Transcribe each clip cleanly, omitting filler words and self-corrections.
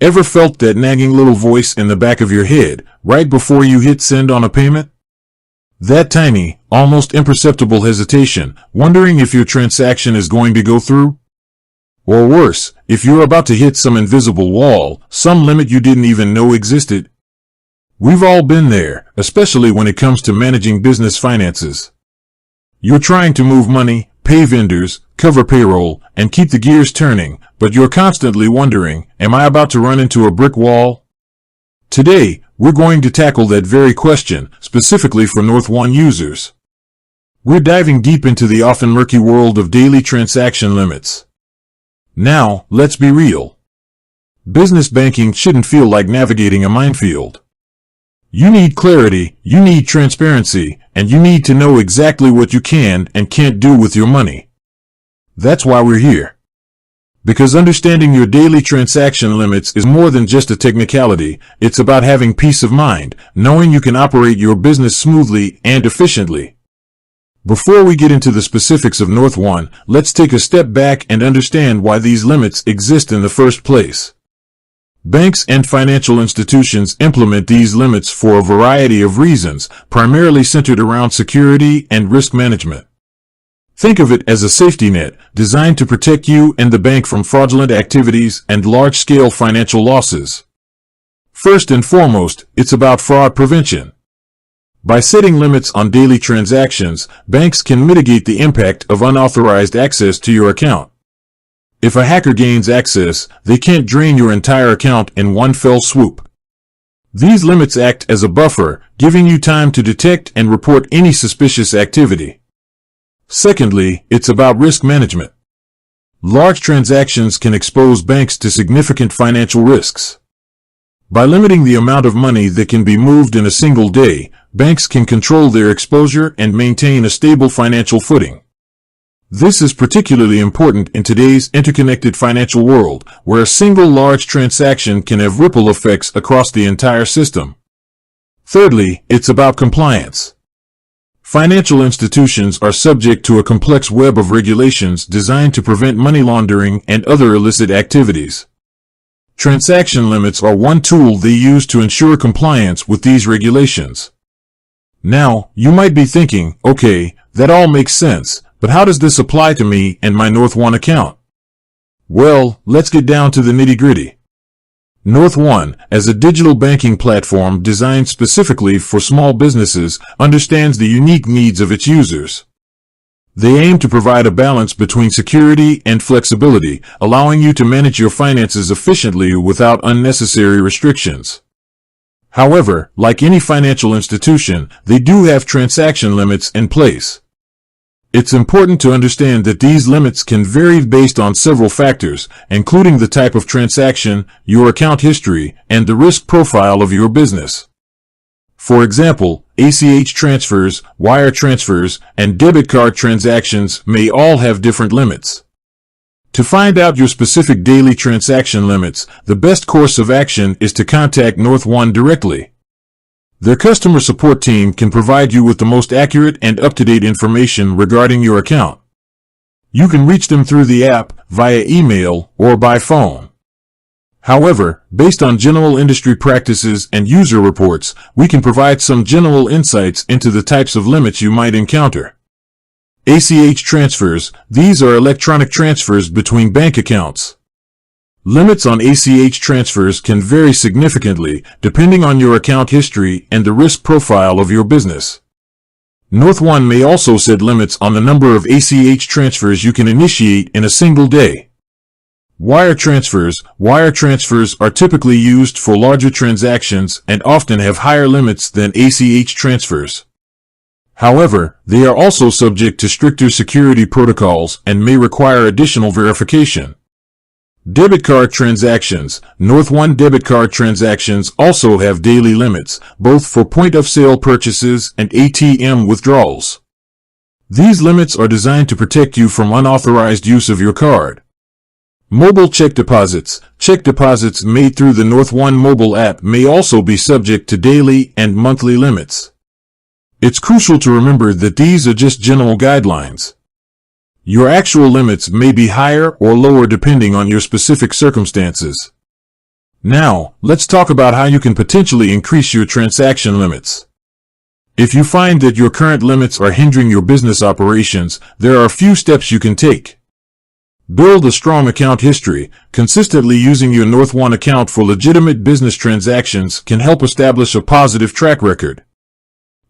Ever felt that nagging little voice in the back of your head right before you hit send on a payment? That tiny, almost imperceptible hesitation, wondering if your transaction is going to go through? Or worse, if you're about to hit some invisible wall, some limit you didn't even know existed? We've all been there, especially when it comes to managing business finances. You're trying to move money, pay vendors, cover payroll, and keep the gears turning, but you're constantly wondering, am I about to run into a brick wall? Today, we're going to tackle that very question, specifically for Northone users. We're diving deep into the often murky world of daily transaction limits. Now, let's be real. Business banking shouldn't feel like navigating a minefield. You need clarity, you need transparency, and you need to know exactly what you can and can't do with your money. That's why we're here. Because understanding your daily transaction limits is more than just a technicality, it's about having peace of mind, knowing you can operate your business smoothly and efficiently. Before we get into the specifics of Northone, let's take a step back and understand why these limits exist in the first place. Banks and financial institutions implement these limits for a variety of reasons, primarily centered around security and risk management. Think of it as a safety net, designed to protect you and the bank from fraudulent activities and large-scale financial losses. First and foremost, it's about fraud prevention. By setting limits on daily transactions, banks can mitigate the impact of unauthorized access to your account. If a hacker gains access, they can't drain your entire account in one fell swoop. These limits act as a buffer, giving you time to detect and report any suspicious activity. Secondly, it's about risk management. Large transactions can expose banks to significant financial risks. By limiting the amount of money that can be moved in a single day, banks can control their exposure and maintain a stable financial footing. This is particularly important in today's interconnected financial world, where a single large transaction can have ripple effects across the entire system. Thirdly, it's about compliance. Financial institutions are subject to a complex web of regulations designed to prevent money laundering and other illicit activities. Transaction limits are one tool they use to ensure compliance with these regulations. Now, you might be thinking, okay, that all makes sense, but how does this apply to me and my Northone account? Well, let's get down to the nitty-gritty. Northone, as a digital banking platform designed specifically for small businesses, understands the unique needs of its users. They aim to provide a balance between security and flexibility, allowing you to manage your finances efficiently without unnecessary restrictions. However, like any financial institution, they do have transaction limits in place. It's important to understand that these limits can vary based on several factors, including the type of transaction, your account history, and the risk profile of your business. For example, ACH transfers, wire transfers, and debit card transactions may all have different limits. To find out your specific daily transaction limits, the best course of action is to contact Northone directly. Their customer support team can provide you with the most accurate and up-to-date information regarding your account. You can reach them through the app, via email, or by phone. However, based on general industry practices and user reports, we can provide some general insights into the types of limits you might encounter. ACH transfers, these are electronic transfers between bank accounts. Limits on ACH transfers can vary significantly depending on your account history and the risk profile of your business. Northone may also set limits on the number of ACH transfers you can initiate in a single day. Wire transfers are typically used for larger transactions and often have higher limits than ACH transfers. However, they are also subject to stricter security protocols and may require additional verification. Debit card transactions. Northone debit card transactions also have daily limits, both for point-of-sale purchases and ATM withdrawals. These limits are designed to protect you from unauthorized use of your card. Mobile check deposits. Check deposits made through the Northone mobile app may also be subject to daily and monthly limits. It's crucial to remember that these are just general guidelines. Your actual limits may be higher or lower depending on your specific circumstances. Now, let's talk about how you can potentially increase your transaction limits. If you find that your current limits are hindering your business operations, there are a few steps you can take. Build a strong account history. Consistently using your Northone account for legitimate business transactions can help establish a positive track record.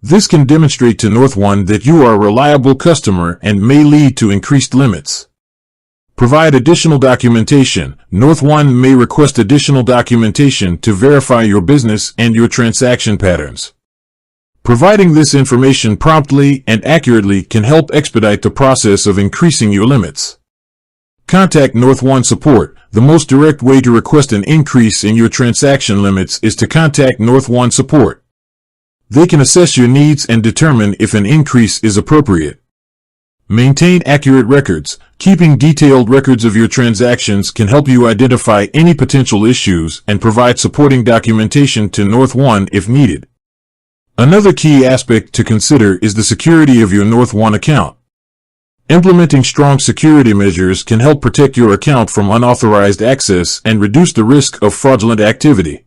This can demonstrate to Northone that you are a reliable customer and may lead to increased limits. Provide additional documentation. Northone may request additional documentation to verify your business and your transaction patterns. Providing this information promptly and accurately can help expedite the process of increasing your limits. Contact Northone support. The most direct way to request an increase in your transaction limits is to contact Northone support. They can assess your needs and determine if an increase is appropriate. Maintain accurate records. Keeping detailed records of your transactions can help you identify any potential issues and provide supporting documentation to Northone if needed. Another key aspect to consider is the security of your Northone account. Implementing strong security measures can help protect your account from unauthorized access and reduce the risk of fraudulent activity.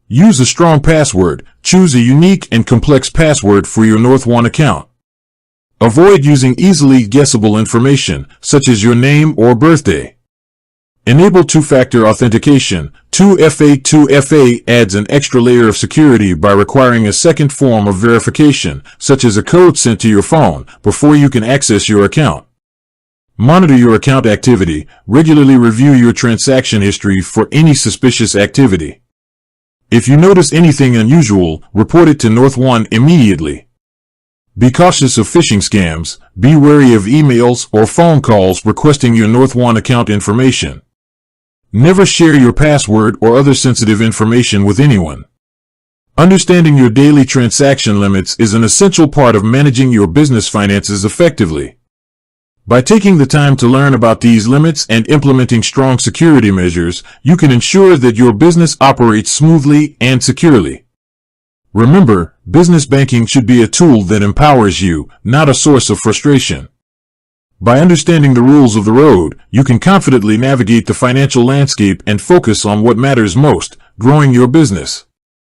Use a strong password. Choose a unique and complex password for your Northone account. Avoid using easily guessable information, such as your name or birthday. Enable two-factor authentication. 2FA adds an extra layer of security by requiring a second form of verification, such as a code sent to your phone, before you can access your account. Monitor your account activity. Regularly review your transaction history for any suspicious activity. If you notice anything unusual, report it to Northone immediately. Be cautious of phishing scams. Be wary of emails or phone calls requesting your Northone account information. Never share your password or other sensitive information with anyone. Understanding your daily transaction limits is an essential part of managing your business finances effectively. By taking the time to learn about these limits and implementing strong security measures, you can ensure that your business operates smoothly and securely. Remember, business banking should be a tool that empowers you, not a source of frustration. By understanding the rules of the road, you can confidently navigate the financial landscape and focus on what matters most, growing your business.